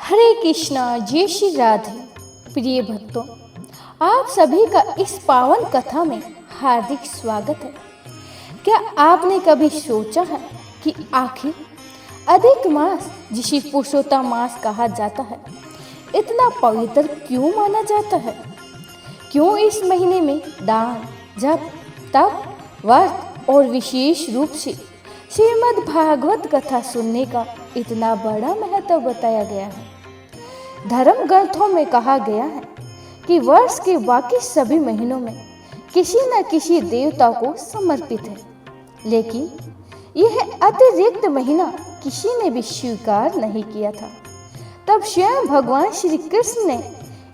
हरे कृष्णा, जय श्री राधे। प्रिय भक्तों, आप सभी का इस पावन कथा में हार्दिक स्वागत है। क्या आपने कभी सोचा है कि आखिर अधिक मास, जिसे पुरुषोत्तम मास कहा जाता है, इतना पवित्र क्यों माना जाता है? क्यों इस महीने में दान, जप, तप, व्रत और विशेष रूप से श्रीमद् भागवत कथा सुनने का इतना बड़ा महत्व बताया गया है? धर्म ग्रंथों में कहा गया है कि वर्ष के बाकी सभी महीनों में किसी न किसी देवता को समर्पित है, लेकिन यह अतिरिक्त महीना किसी ने भी स्वीकार नहीं किया था। तब स्वयं भगवान श्री कृष्ण ने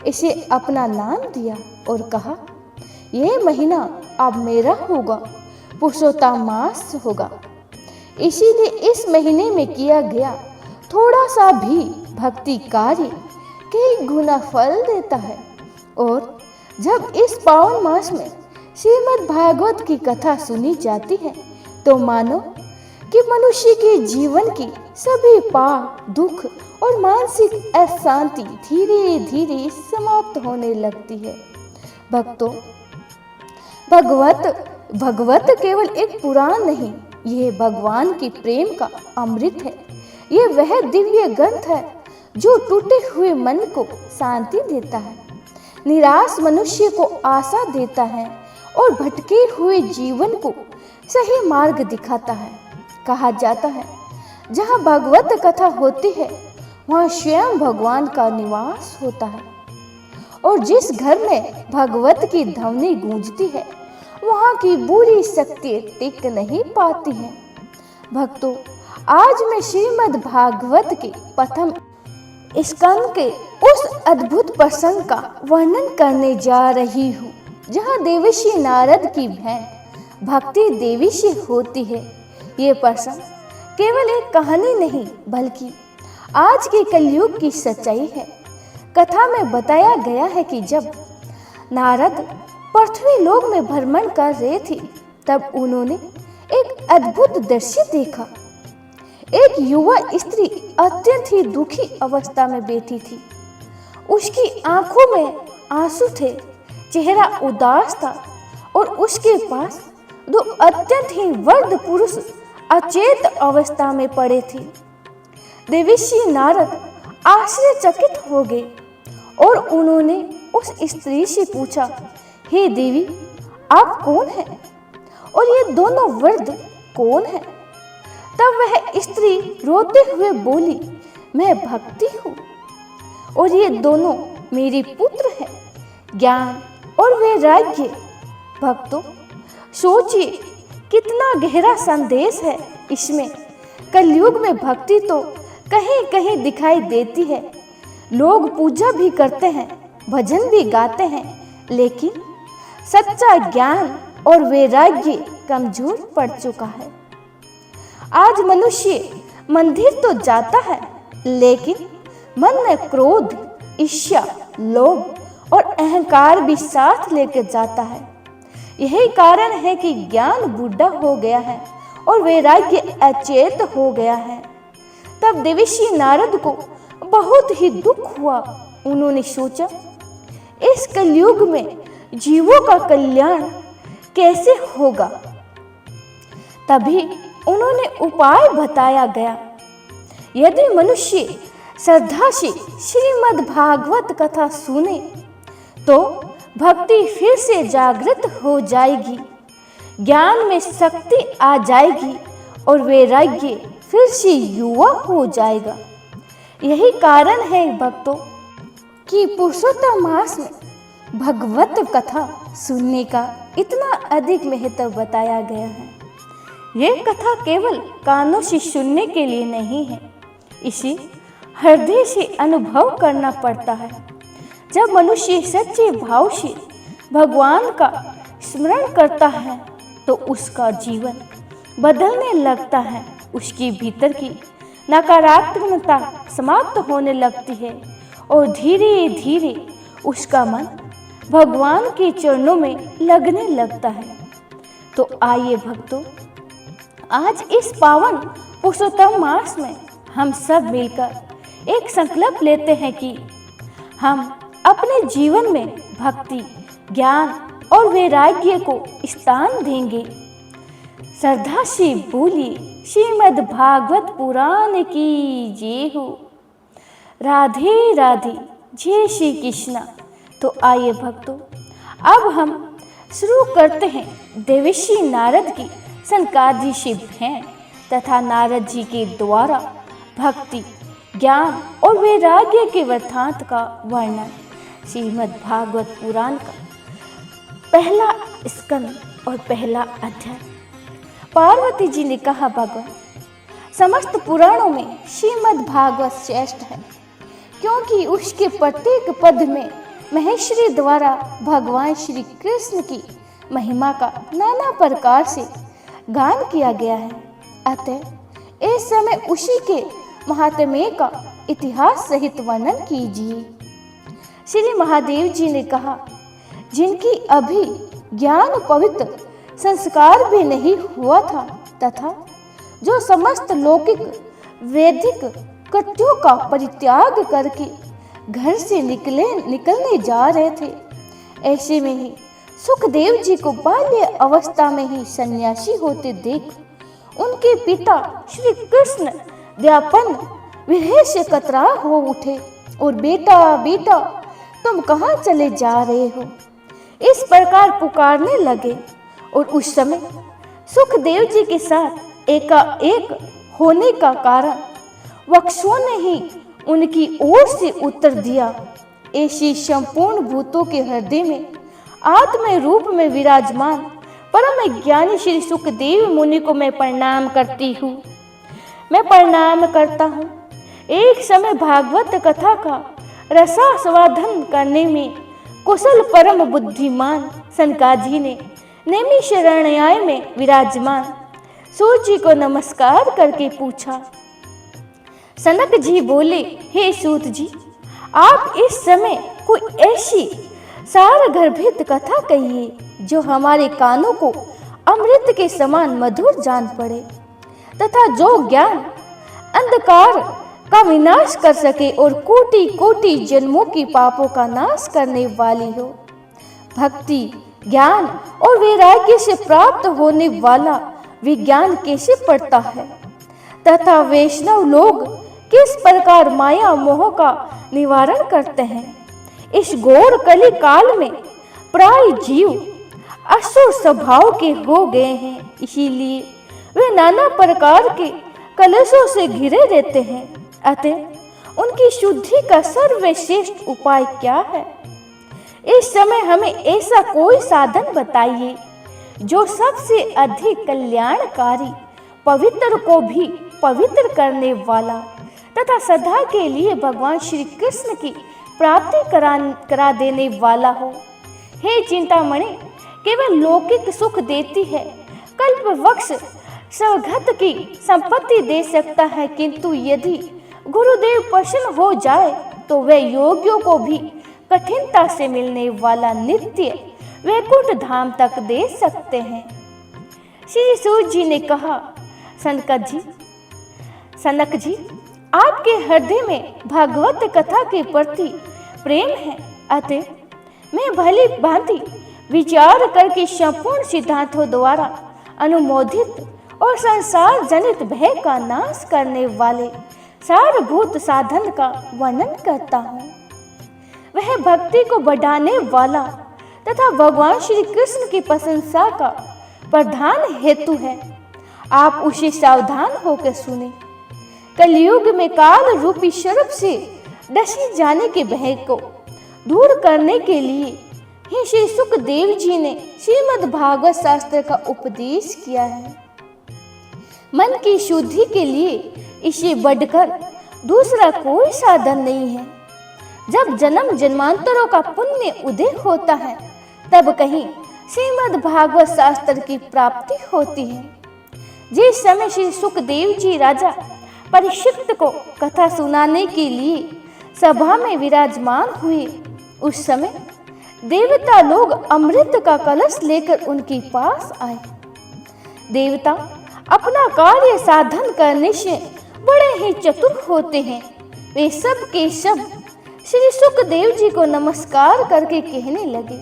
इसे अपना नाम दिया और कहा, यह महीना अब मेरा होगा, पुरुषोत्तम मास होगा। इसीलिए इस महीने में किया गया थोड़ा सा भी भक्ति कार्य कई गुना फल देता है। और जब इस पावन मास में श्रीमद् भागवत की कथा सुनी जाती है तो मानो कि मनुष्य के जीवन की सभी पाप, दुख और मानसिक अशांति धीरे धीरे समाप्त होने लगती है। भक्तों, भगवत केवल एक पुराण नहीं, यह भगवान के प्रेम का अमृत है। यह वह दिव्य ग्रंथ है जो टूटे हुए मन को शांति देता है, निराश मनुष्य को आशा देता है और भटके हुए जीवन को सही मार्ग दिखाता है। कहा जाता है, जहाँ भगवत कथा होती है वहाँ स्वयं भगवान का निवास होता है, और जिस घर में भगवत की ध्वनि गूंजती है वहाँ की बुरी शक्ति टिक नहीं पाती हैं। भक्तों, आज मैं श्रीमद् भागवत के प्रथम स्कंद के उस अद्भुत प्रसंग का वर्णन करने जा रही हूँ, जहाँ देवर्षि नारद की बहन भक्ति देवी से होती है। ये प्रसंग केवल एक कहानी नहीं, बल्कि आज के कलयुग की सच्चाई है। कथा में बताया गया है कि जब नारद पृथ्वी लोक में भ्रमण कर रहे थे, तब उन्होंने एक अद्भुत दृश्य देखा। एक युवा स्त्री अत्यंत ही दुखी अवस्था में बैठी थी। उसकी आंखों में आंसू थे, चेहरा उदास था और उसके पास दो अत्यंत ही वृद्ध पुरुष अचेत अवस्था में पड़े थे। देवर्षि नारद आश्चर्यचकित हो गए और उन्होंने उस स्त्री से पूछा, हे देवी, आप कौन हैं और ये दोनों वृद्ध कौन हैं? तब वह स्त्री रोते हुए बोली, मैं भक्ति हूँ और ये दोनों मेरे पुत्र हैं, ज्ञान और वैराग्य। भक्तों, सोचिए कितना गहरा संदेश है इसमें। कलयुग में भक्ति तो कहीं कहीं दिखाई देती है, लोग पूजा भी करते हैं, भजन भी गाते हैं, लेकिन सच्चा ज्ञान और वैराग्य कमजोर पड़ चुका है। आज मनुष्य मंदिर तो जाता है, लेकिन मन में क्रोध, ईर्ष्या, लोभ और अहंकार भी साथ लेकर जाता है। यही कारण है कि ज्ञान बूढ़ा हो गया है और वैराग्य अचेत हो गया है। तब देवर्षि नारद को बहुत ही दुख हुआ। उन्होंने सोचा, इस कलयुग में जीवों का कल्याण कैसे होगा? तभी उन्होंने उपाय बताया गया। यदि मनुष्य श्रद्धा से श्रीमद् भागवत कथा सुने तो भक्ति फिर से जागृत हो जाएगी, ज्ञान में शक्ति आ जाएगी और वैराग्य फिर से युवा हो जाएगा। यही कारण है भक्तों कि पुरुषोत्तम मास में भगवत कथा सुनने का इतना अधिक महत्व बताया गया है। यह कथा केवल कानों से सुनने के लिए नहीं है, इसे हृदय से अनुभव करना पड़ता है। जब मनुष्य सच्चे भाव से भगवान का स्मरण करता है तो उसका जीवन बदलने लगता है, उसके भीतर की नकारात्मकता समाप्त होने लगती है और धीरे धीरे उसका मन भगवान के चरणों में लगने लगता है। तो आइए भक्तों, आज इस पावन पुरुषोत्तम मास में हम सब मिलकर एक संकल्प लेते हैं कि हम अपने जीवन में भक्ति, ज्ञान और वैराग्य को स्थान देंगे। श्रद्धा से बोलिए श्रीमद् भागवत पुराण की जय हो। राधे राधे, जय श्री कृष्णा। तो आइए भक्तों, अब हम शुरू करते हैं देवर्षि नारद की सनकादि से भेंट तथा नारद जी के द्वारा भक्ति, ज्ञान और वैराग्य के वृत्तांत का वर्णन। श्रीमद् भागवत पुराण का पहला स्कंद और पहला अध्याय। पार्वती जी ने कहा, भगवान, समस्त पुराणों में श्रीमद् भागवत श्रेष्ठ है, क्योंकि उसके प्रत्येक पद में महेश्वरी द्वारा भगवान श्री कृष्ण की महिमा का नाना प्रकार से गान किया गया है। अतः इस समय उसी के महात्म्य का इतिहास सहित वर्णन कीजिए। श्री महादेव जी ने कहा, जिनकी अभी ज्ञान पवित्र संस्कार भी नहीं हुआ था तथा जो समस्त लौकिक वैदिक कृत्यों का परित्याग करके घर से निकलने जा रहे थे, ऐसे में ही सुखदेव जी को बाल्य अवस्था में ही सन्यासी होते देख उनके पिता श्री कृष्ण व्यापन विरह से कतरा हो उठे और बेटा बेटा तुम कहाँ चले जा रहे हो, इस प्रकार पुकारने लगे। और उस समय सुखदेव जी के साथ एकाएक होने का कारण वक्षों ने ही उनकी ओर से उत्तर दिया। ऐसी संपूर्ण भूतों के हृदय में आत्म रूप में विराजमान परम ज्ञानी श्री सुखदेव मुनि को मैं प्रणाम करती हूँ। मैं प्रणाम करता हूँ। एक समय भागवत कथा का रसास्वादन करने में कुशल परम बुद्धिमान सनकाजी ने नेमि शरण्याय में विराजमान सूत जी को नमस्कार करके पूछा। सनक जी बोले, हे सूत जी, आप इस समय कोई ऐसी सारगर्भित कथा कहिए जो हमारे कानों को अमृत के समान मधुर जान पड़े तथा जो ज्ञान अंधकार का विनाश कर सके और कोटि कोटि जन्मों की पापों का नाश करने वाली हो। भक्ति, ज्ञान और वैराग्य से प्राप्त होने वाला विज्ञान कैसे पड़ता है तथा वैष्णव लोग किस प्रकार माया मोह का निवारण करते हैं। इस घोर कली काल में प्राय जीव असुर स्वभाव के हो गए हैं, इसीलिए वे नाना प्रकार के कलशों से घिरे रहते हैं। अतः उनकी शुद्धि का सर्वश्रेष्ठ उपाय क्या है? इस समय हमें ऐसा कोई साधन बताइए जो सबसे अधिक कल्याणकारी, पवित्र को भी पवित्र करने वाला तथा सदा के लिए भगवान श्री कृष्ण की प्राप्ति करा देने वाला हो। हे चिंतामणि, केवल लौकिक सुख देती है, कल्प वृक्ष स्वगत की संपत्ति दे सकता है, किंतु यदि गुरुदेव प्रसन्न हो जाए तो वे योगियों को भी कठिनता से मिलने वाला नित्य वैकुंठ धाम तक दे सकते हैं। श्री सूत जी ने कहा, सनक जी, आपके हृदय में भागवत कथा के प्रति प्रेम है, अतः मैं भली भांति विचार करके संपूर्ण सिद्धांतों द्वारा अनुमोदित और संसार जनित भय का नाश करने वाले सारभूत साधन का वर्णन करता हूँ। वह भक्ति को बढ़ाने वाला तथा भगवान श्री कृष्ण की प्रशंसा का प्रधान हेतु है। आप उसे सावधान होकर सुने। कलयुग में काल रूपी सर्प से डसी जाने के भय को दूर करने के लिए ही श्री सुखदेव जी ने श्रीमद् भागवत शास्त्र का उपदेश किया है। मन की शुद्धि के लिए इसे बढ़कर दूसरा कोई साधन नहीं है। जब जन्म जन्मांतरों का पुण्य उदय होता है, तब कहीं श्रीमद् भागवत शास्त्र की प्राप्ति होती है। जिस समय श्री सुखदेव जी राजा परीक्षित को कथा सुनाने के लिए सभा में विराजमान हुए, उस समय देवता लोग अमृत का कलश लेकर उनके पास आए। देवता अपना कार्य साधन करने से बड़े ही चतुर होते हैं, वे सब के सब श्री सुखदेव जी को नमस्कार करके कहने लगे,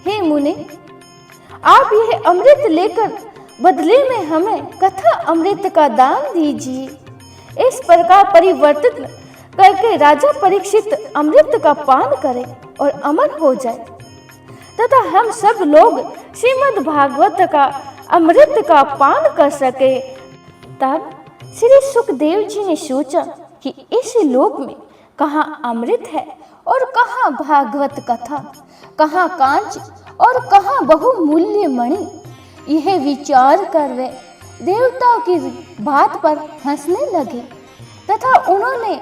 हे मुने, आप यह अमृत लेकर बदले में हमें कथा अमृत का दान दीजिए। इस प्रकार परिवर्तित करके राजा परीक्षित अमृत का पान करे और अमर हो जाए तथा हम सब लोग श्रीमद् भागवत का अमृत का पान कर सके। तब श्री सुखदेव जी ने सोचा कि इस लोक में कहाँ अमृत है और कहाँ भागवत कथा, कहाँ कांच और कहाँ बहुमूल्य मणि। यह विचार कर वे देवताओं की बात पर हंसने लगे तथा उन्होंने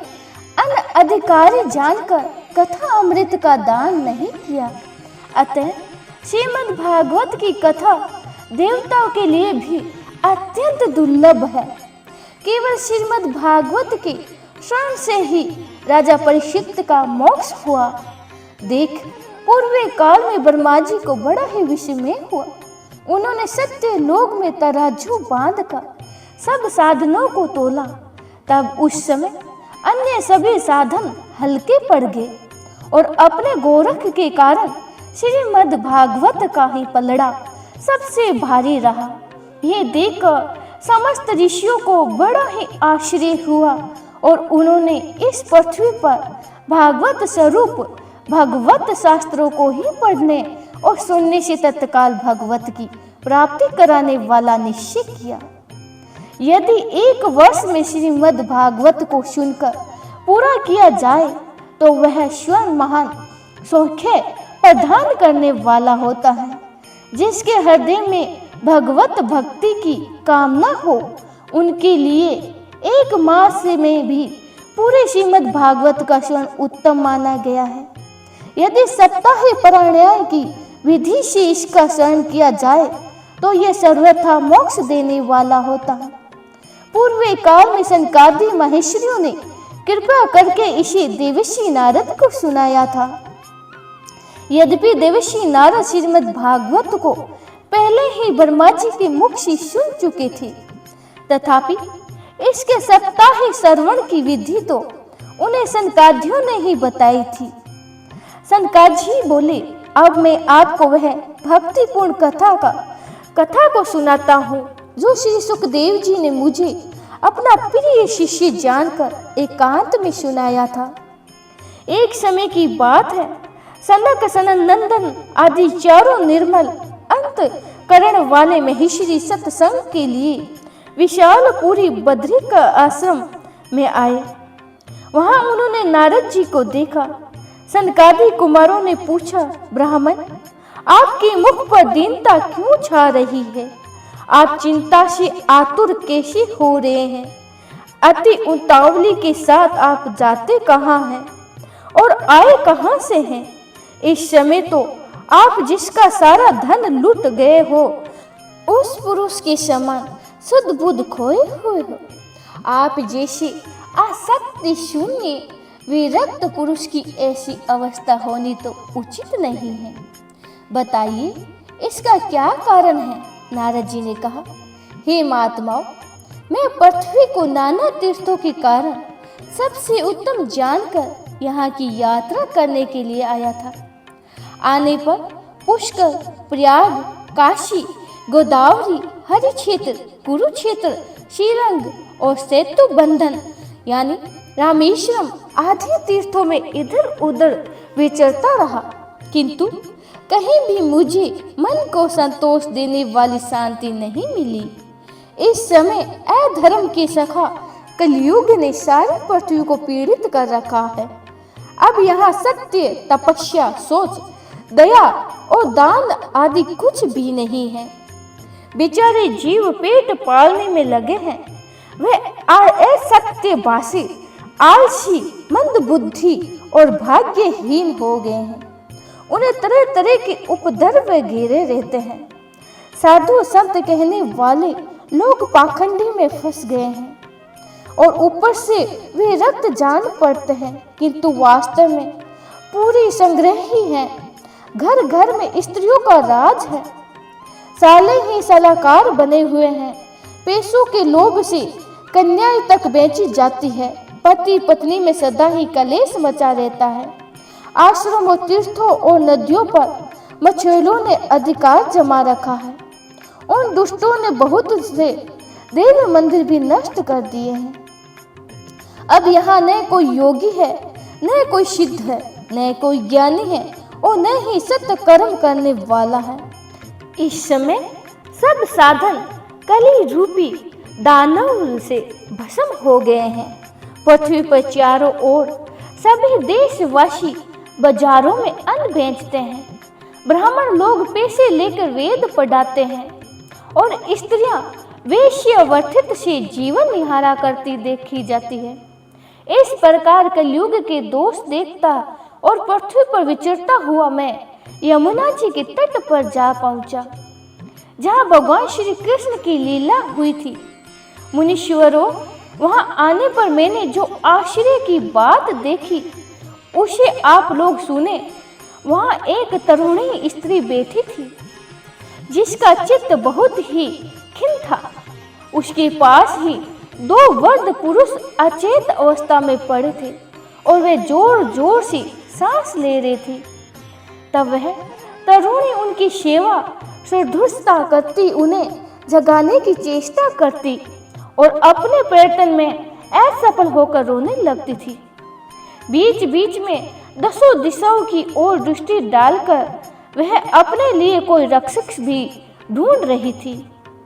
अनधिकारी जानकर कथा अमृत का दान नहीं किया। अतः श्रीमद् भागवत की कथा देवताओं के लिए भी अत्यंत दुर्लभ है। केवल श्रीमद् भागवत के श्रवण से ही राजा परीक्षित का मोक्ष हुआ। देख, पूर्व काल में ब्रह्मा जी को बड़ा ही विस्मय हुआ। उन्होंने सत्य लोक में तराजू बांधकर सब साधनों को तोला। तब उस समय अन्य सभी साधन हल्के पड़ गए और अपने गोरख के कारण श्रीमद् भागवत का ही पलड़ा सबसे भारी रहा। यह देखकर समस्त ऋषियों को बड़ा ही आश्चर्य हुआ और उन्होंने इस पृथ्वी पर भागवत स्वरूप भगवत शास्त्रों को ही पढ़ने और सुनने से तत्काल भगवत की प्राप्ति कराने वाला निश्चय किया। यदि एक वर्ष में श्रीमद् भागवत को सुनकर पूरा किया जाए तो वह स्वयं महान सौख्य प्रदान करने वाला होता है। जिसके हृदय में भगवत भक्ति की कामना हो, उनके लिए एक मास में भी पूरे श्रीमद् भागवत का श्रवण उत्तम माना गया है। यदि सप्ताह पारायण की विधि से इसका श्रवण किया जाए तो यह सर्वथा मोक्ष देने वाला होता है। पूर्व काल में सनकादि महेश्वरियों ने कृपा करके इसे देवर्षि नारद को सुनाया था। यद्यपि देवर्षि नारद श्रीमद् भागवत को पहले ही ब्रह्मा जी के मुख से सुन चुके थे, तथापि इसके सप्ताह श्रवण की विधि तो उन्हें सनकादियों ने ही बताई थी। सनकादि बोले, अब मैं आपको वह भक्तिपूर्ण कथा को सुनाता हूँ जो श्री सुखदेव जी ने मुझे अपना प्रिय शिष्य जानकर एकांत में सुनाया था। एक समय की बात है, सनक सनंदन आदि चारों निर्मल अंत करण वाले महेश्वरी सत्संग के लिए विशालपुरी बद्री का आश्रम में आए। वहां उन्होंने नारद जी को देखा। सनकादि कुमारों ने पूछा, ब्राह्मण, आपके मुख पर दीनता क्यों छा रही है? आप चिंता से आतुर कैसे हो रहे हैं? अति उतावली के साथ आप जाते कहाँ हैं और आए कहाँ से हैं? इस समय तो आप जिसका सारा धन लूट गए हो, उस पुरुष के समान शुद्ध बुद्ध खोए हुए हो। आप जैसे आसक्ति शून्य विरक्त पुरुष की ऐसी अवस्था होनी तो उचित नहीं है। बताइए, इसका क्या कारण है? नारद जी ने कहा, हे महात्माओं, मैं पृथ्वी को नाना तीर्थों के कारण सबसे उत्तम जानकर यहाँ की यात्रा करने के लिए आया था। आने पर पुष्कर, प्रयाग, काशी, गोदावरी, हरिक्षेत्र, कुरुक्षेत्र, श्रीरंग और सेतु बंधन यानी रामेश्वरम आदि तीर्थों में इधर उधर विचरता रहा, किंतु कहीं भी मुझे मन को संतोष देने वाली शांति नहीं मिली। इस समय अधर्म के सखा कलयुग ने सारी पृथ्वी को पीड़ित कर रखा है। अब यहाँ सत्य, तपस्या, सोच, दया और दान आदि कुछ भी नहीं है। बेचारे जीव पेट पालने में लगे हैं। वह असत्यवासी, आलसी, मंद बुद्धि और भाग्यहीन हो गए हैं। उन्हें तरह तरह के उपद्रव घेरे रहते हैं। साधु संत कहने वाले लोग पाखंडी में फंस गए हैं और ऊपर से वे रक्त जान पड़ते हैं, किंतु वास्तव में पूरी संग्रह ही है। घर घर में स्त्रियों का राज है। साले ही सलाहकार बने हुए हैं। पैसों के लोभ से कन्याएं तक बेची जाती है, पति पत्नी में सदा ही कलेश मचा रहता है। आश्रमों, तीर्थों और नदियों पर मछुआरों ने अधिकार जमा रखा है। उन दुष्टों ने बहुत से देव मंदिर भी नष्ट कर दिए हैं। अब यहाँ न कोई योगी है, न कोई सिद्ध है, न कोई ज्ञानी है और न ही सत्य कर्म करने वाला है। इस समय सब साधन कली रूपी दानव से भस्म हो गए हैं। पृथ्वी पर चारों ओर सभी देशवासी बाजारों में अन्न बेचते हैं। ब्राह्मण लोग पैसे लेकर वेद पढ़ाते हैं और स्त्रियां वेश्यावृत्ति से जीवन निहारा करती देखी जाती है। इस प्रकार कलयुग के दोष देखता और पृथ्वी पर विचरता हुआ मैं यमुना जी के तट पर जा पहुंचा, जहां भगवान श्री कृष्ण की लीला हुई थी। मुनीश्वरों, वहां आने पर मैंने जो आश्चर्य की बात देखी उसे आप लोग सुने। वहां एक तरुणी स्त्री बैठी थी जिसका चित्त बहुत ही खिन्न था। उसके पास ही दो वृद्ध पुरुष अचेत अवस्था में पड़े थे और वे जोर जोर से सांस ले रहे थे। तब वह तरुणी उनकी सेवा श्रद्धुष्टा करती, उन्हें जगाने की चेष्टा करती और अपने प्रयत्न में असफल होकर रोने लगती थी। बीच बीच में दसों दिशाओं की ओर दृष्टि डालकर वह अपने लिए कोई रक्षक भी ढूंढ रही थी।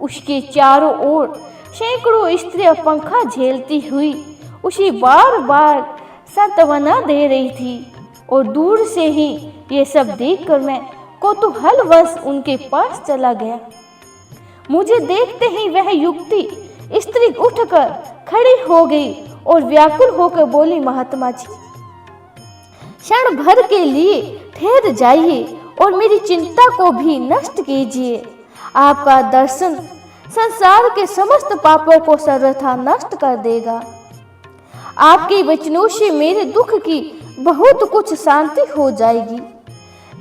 उसके चारों ओर सैकड़ों स्त्रियां पंखा झेलती हुई उसे बार बार सांत्वना दे रही थी और दूर से ही ये सब देखकर मैं कौतूहलवश उनके पास चला गया। मुझे देखते ही वह युवती स्त्री उठकर खड़ी हो गई और व्याकुल होकर बोली, महात्मा जी, क्षण भर के लिए ठहर जाइए और मेरी चिंता को भी नष्ट कीजिए। आपका दर्शन संसार के समस्त पापों को सर्वथा नष्ट कर देगा। आपके वचनों से मेरे दुख की बहुत कुछ शांति हो जाएगी।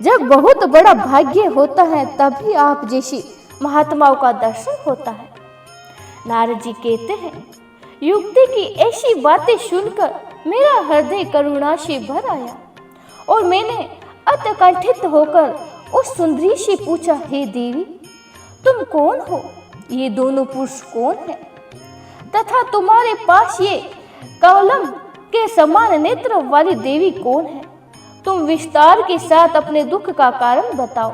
जब बहुत बड़ा भाग्य होता है तभी आप जैसी महात्माओं का दर्शन होता है। नारद जी कहते हैं, युक्ति की ऐसी बातें सुनकर मेरा हृदय करुणा से भर आया और मैंने अतकंठित होकर उस सुंदरी से पूछा, हे देवी, तुम कौन हो? ये दोनों पुरुष कौन है तथा तुम्हारे पास ये कवलम के समान नेत्र वाली देवी कौन है? तुम विस्तार के साथ अपने दुख का कारण बताओ।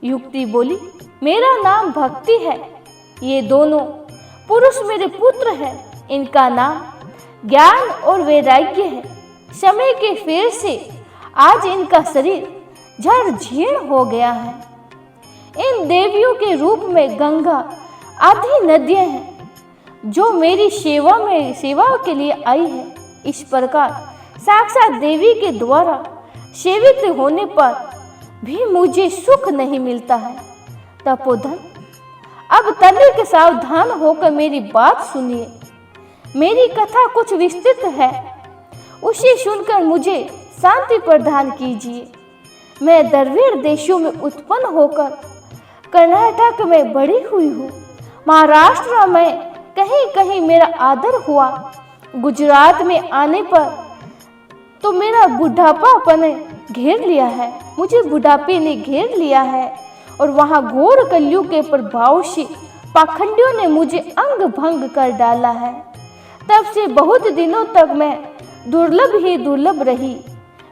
युक्ति बोली, मेरा नाम भक्ति है। ये दोनों पुरुष मेरे पुत्र हैं। इनका नाम ज्ञान और वैराग्य है। समय के फेर से आज इनका शरीर जड़ जीर्ण हो गया है। इन देवियों के रूप में गंगा आदि नदियां हैं जो मेरी सेवा के लिए आई है। इस प्रकार साक्षात देवी के द्वारा सेवित होने पर भी मुझे सुख नहीं मिलता है। तपोधन, अब तनिक सावधान होकर मेरी बात सुनिए। मेरी कथा कुछ विस्तृत है, उसे सुनकर मुझे शांति प्रदान कीजिए। मैं द्रविड़ देशों में उत्पन्न होकर कर्नाटक में बड़ी हुई हूँ। महाराष्ट्र में कहीं कहीं मेरा आदर हुआ। गुजरात में आने पर तो मेरा बुढ़ापा ने घेर लिया है। मुझे बुढ़ापे ने घेर लिया है और वहाँ घोर कलयुग के प्रभाव से पाखंडियों ने मुझे अंग भंग कर डाला है। तब से बहुत दिनों तक मैं दुर्लभ रही।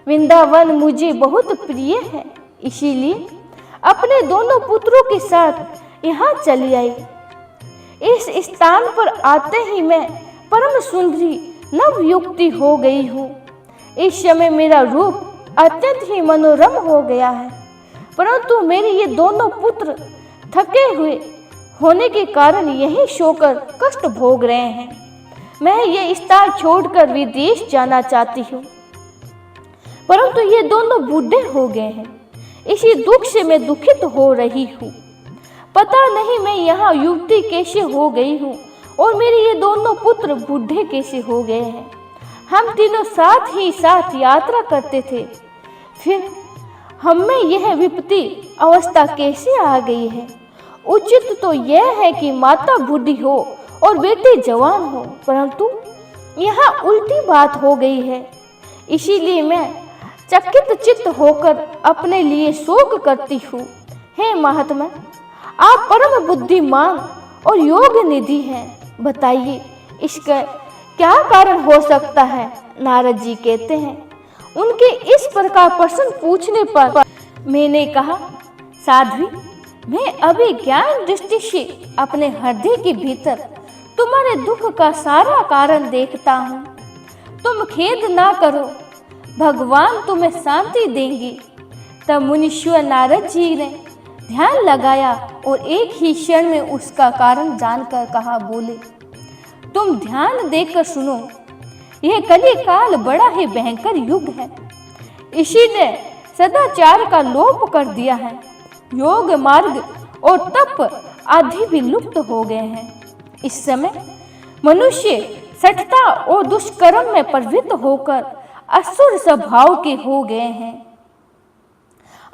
वृंदावन मुझे बहुत प्रिय है, इसीलिए अपने दोनों पुत्रों के साथ यहाँ चली आई। इस स्थान पर आते ही मैं परम सुंदरी नवयुक्ति हो गई हूँ। इस समय मेरा रूप अत्यंत ही मनोरम हो गया है, परंतु मेरे ये दोनों पुत्र थके हुए होने के कारण यही सोकर कष्ट भोग रहे हैं। मैं ये स्थान छोड़कर विदेश जाना चाहती हूँ, परंतु ये दोनों बूढ़े हो गए हैं। इसी दुख से मैं दुखित हो रही हूँ। पता नहीं मैं यहाँ युवती कैसे हो गई हूँ और मेरे ये दोनों पुत्र बूढ़े कैसे हो गए हैं। हम तीनों साथ ही साथ यात्रा करते थे, फिर हमें यह विपत्ति अवस्था कैसे आ गई है। उचित तो यह है कि माता बूढ़ी हो और बेटे जवान हो, परंतु यहाँ उल्टी बात हो गई है, इसीलिए मैं चकित चित्त होकर अपने लिए शोक करती हूँ। हे महात्मा, आप परम बुद्धिमान और योग निधि हैं, बताइए इसका क्या कारण हो सकता है। नारद जी कहते हैं, उनके इस प्रकार प्रश्न पूछने पर मैंने कहा, साध्वी, मैं अभी ज्ञान दृष्टि से अपने हृदय के भीतर तुम्हारे दुख का सारा कारण देखता हूँ। तुम खेद ना करो, भगवान तुम्हें शांति देंगे। तब मुनीश्वर नारद जी ने ध्यान लगाया और एक ही क्षण में उसका कारण जानकर कहा, बोले, तुम ध्यान देकर सुनो, यह कली काल बड़ा ही भयंकर युग है। इसी ने सदाचार का लोप कर दिया है। योग मार्ग और तप आदि भी लुप्त हो गए हैं। इस समय मनुष्य सठता और दुष्कर्म में प्रवृत्त होकर असुर स्वभाव के हो गए हैं।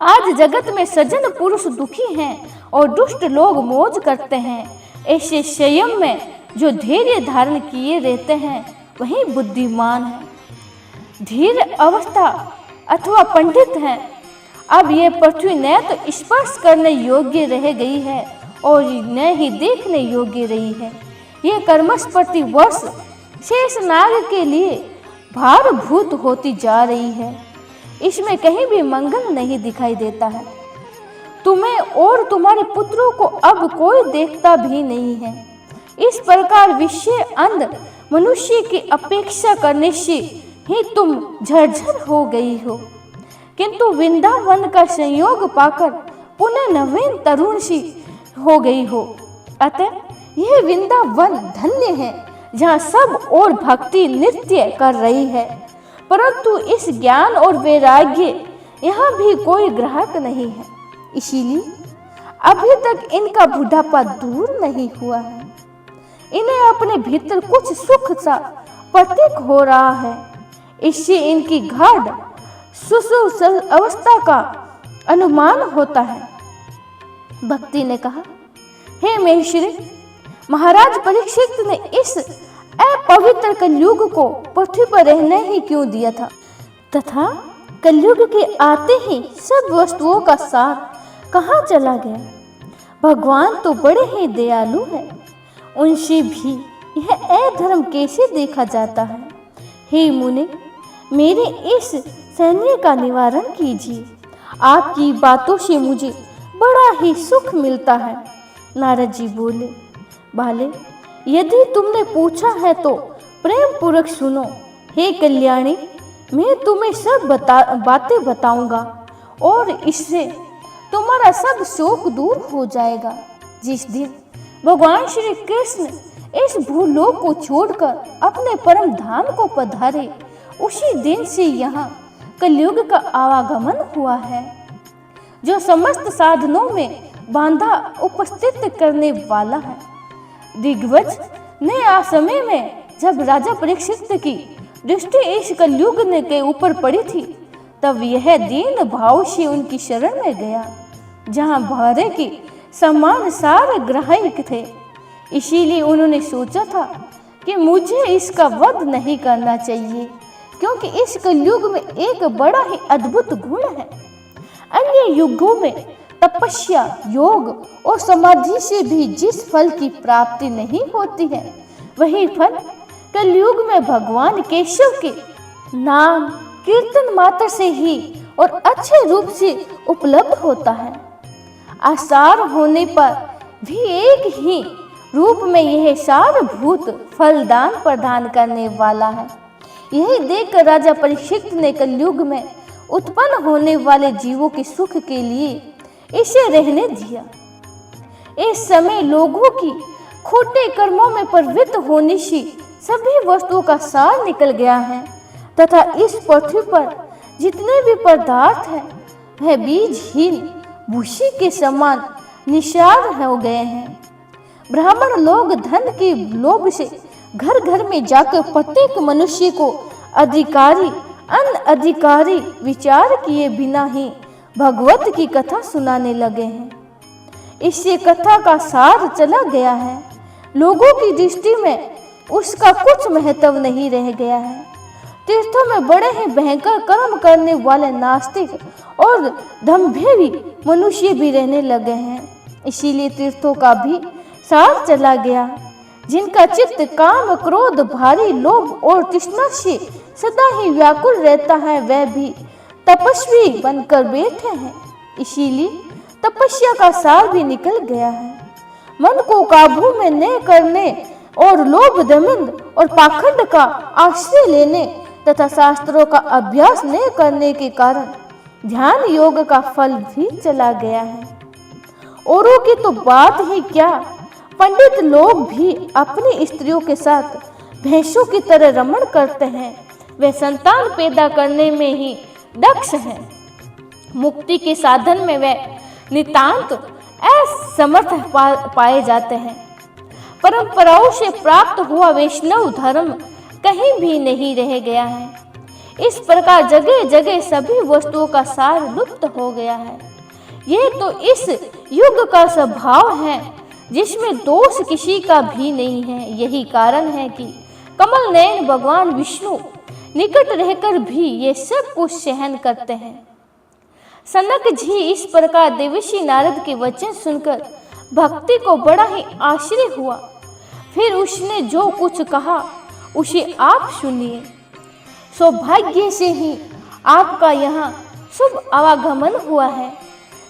आज जगत में सज्जन पुरुष दुखी हैं और दुष्ट लोग मौज करते हैं। ऐसे संयम में जो धैर्य धारण किए रहते हैं वही बुद्धिमान है। धीर अवस्था अथवा पंडित हैं। अब यह पृथ्वी न तो स्पर्श करने योग्य रह गई है और न ही देखने योग्य रही है। यह कर्मश प्रति वर्ष शेष नाग के लिए भारभूत होती जा रही है। इसमें कहीं भी मंगल नहीं दिखाई देता है। तुम्हें और तुम्हारे पुत्रों को अब कोई देखता भी नहीं है। इस प्रकार विषय अंध मनुष्य की अपेक्षा करने से ही तुम झरझर हो गई हो, किंतु वृंदावन का संयोग पाकर पुनः नवीन तरुण सी हो गई हो। अतः यह वृंदावन धन्य है, जहाँ सब और भक्ति नृत्य कर रही है। परंतु इस ज्ञान और वैराग्य यहाँ भी कोई ग्राहक नहीं है, इसीलिए अभी तक इनका बुढ़ापा दूर नहीं हुआ है। इन्हें अपने भीतर कुछ सुख सा प्रतीक हो रहा है। इससे इनकी गाढ़ सुसुप्त अवस्था का अनुमान होता है। भक्ति ने कहा, हे महेश्वरी, महाराज परीक्षित ने इस अपवित्र कलयुग को पृथ्वी पर रहने ही क्यों दिया था, तथा कलयुग के आते ही सब वस्तुओं का सार कहाँ चला गया। भगवान तो बड़े ही दयालु है, उनसे भी यह अधर्म कैसे देखा जाता है। हे मुनि, मेरे इस सैन्य का निवारण कीजिए। आपकी बातों से मुझे बड़ा ही सुख मिलता है। नारद जी बोले, बाले, यदि तुमने पूछा है तो प्रेम पूर्वक सुनो। हे कल्याणी, मैं तुम्हें सब बातें बताऊंगा और इससे तुम्हारा सब शोक दूर हो जाएगा। जिस दिन भगवान श्री कृष्ण इस भूलोक को छोड़कर अपने परम धाम को पधारे, उसी दिन से यहाँ कलयुग का आवागमन हुआ है, जो समस्त साधनों में बांधा उपस्थित करने वाला है। दिग्गज ने आ समय में जब राजा परीक्षित की दृष्टि इस कलयुग के ऊपर पड़ी थी, तब यह दीन भाव से उनकी शरण में गया, जहाँ भारे की समान सारे ग्राहक थे। इसीलिए उन्होंने सोचा था कि मुझे इसका वध नहीं करना चाहिए, क्योंकि इस कलयुग में एक बड़ा ही अद्भुत गुण है। अन्य युगों में तपस्या, योग और समाधि से भी जिस फल की प्राप्ति नहीं होती है, वही फल कलयुग में भगवान केशव के नाम कीर्तन मात्र से ही और अच्छे रूप से उपलब्ध होता है। आसार होने पर भी एक ही रूप में यह सारभूत फलदान प्रदान करने वाला है। यही देखकर राजा परीक्षित ने कलयुग में उत्पन्न होने वाले जीवों के सुख के लिए इसे रहने दिया। इस समय लोगों की खोटे कर्मों में प्रवृत्त होने से सभी वस्तुओं का सार निकल गया है, तथा इस पृथ्वी पर जितने भी पदार्थ हैं वह बीजहीन भूसी के समान निशार हो गए हैं। ब्राह्मण लोग धन के लोभ से घर घर में जाकर प्रत्येक मनुष्य को अधिकारी अनअधिकारी विचार किए बिना ही भगवत की कथा सुनाने लगे हैं। इससे कथा का सार चला गया है। लोगों की दृष्टि में उसका कुछ महत्व नहीं रह गया है। तीर्थों में बड़े ही भयंकर कर्म करने वाले नास्तिक और दंभेवी मनुष्य भी रहने लगे हैं। इसीलिए तीर्थों का भी सार चला गया। जिनका चित्त काम, क्रोध, भारी लोभ और तृष्णा से सदा ही व्याकुल रहता है, वह भी तपस्वी बनकर बैठे हैं। इसीलिए तपस्या का सार भी निकल गया है। मन को काबू में न करने और लोभ, दमन और पाखंड का आश्रय लेने तथा शास्त्रों का अभ्यास न करने के कारण ध्यान योग का फल भी चला गया है। औरों की तो बात ही क्या, पंडित लोग भी अपनी स्त्रियों के साथ भैंसों की तरह रमण करते हैं। वे संतान पैदा करने में ही दक्ष हैं। मुक्ति के साधन में वे नितांत असमर्थ पाए जाते हैं। परंपराओं से प्राप्त हुआ वैष्णव धर्म कहीं भी नहीं रह गया है। इस प्रकार जगह जगह सभी वस्तुओं का सार लुप्त हो गया है। यह तो इस युग का स्वभाव है जिसमें दोष किसी का भी नहीं है। यही कारण है कि कमल नयन भगवान विष्णु निकट रहकर भी ये सब कुछ सहन करते हैं। सनक जी इस प्रकार देवर्षि नारद के वचन सुनकर भक्ति को बड़ा ही आश्चर्य हुआ। फिर उसने जो कुछ कहा उसे आप सुनिए। सौभाग्य से ही आपका यहाँ शुभ आवागमन हुआ है।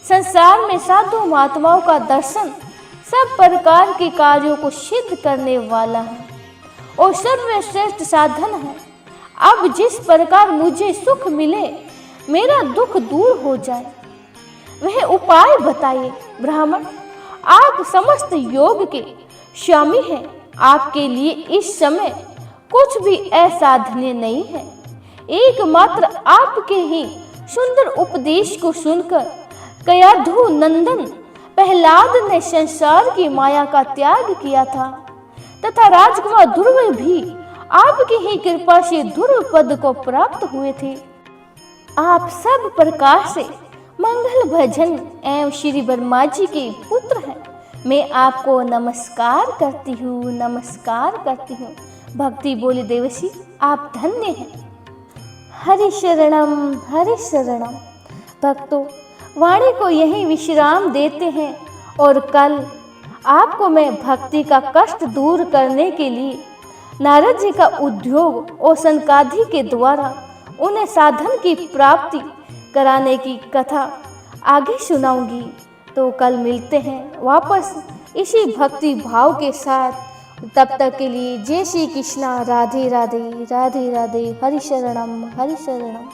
संसार में साधु महात्माओं का दर्शन सब प्रकार के कार्यों को सिद्ध करने वाला है और सर्वश्रेष्ठ साधन है। अब जिस प्रकार मुझे सुख मिले, मेरा दुख दूर हो जाए, वह उपाय बताइए। ब्राह्मण, आप समस्त योग के स्वामी हैं। आपके लिए इस समय कुछ भी असाधनीय नहीं है। एकमात्र आपके ही सुंदर उपदेश को सुनकर कयाधु नंदन प्रहलाद ने संसार की माया का त्याग किया था तथा राजकुमार ध्रुव भी आपकी ही कृपा से ध्रुव पद को प्राप्त हुए थे। आप सब प्रकार से मंगल भजन एवं श्री ब्रह्मा जी के पुत्र हैं। मैं आपको नमस्कार करती हूँ, नमस्कार करती हूँ। भक्ति बोली देवसी, आप धन्य हैं। हरि शरणम, हरि शरणम। भक्तों, वाणी को यही विश्राम देते हैं और कल आपको मैं भक्ति का कष्ट दूर करने के लिए नारद जी का उद्योग और सनकादि के द्वारा उन्हें साधन की प्राप्ति कराने की कथा आगे सुनाऊंगी। तो कल मिलते हैं वापस इसी भक्ति भाव के साथ। तब तक के लिए जय श्री कृष्णा, राधे राधे, राधे राधे, हरि शरणम, हरि शरणम।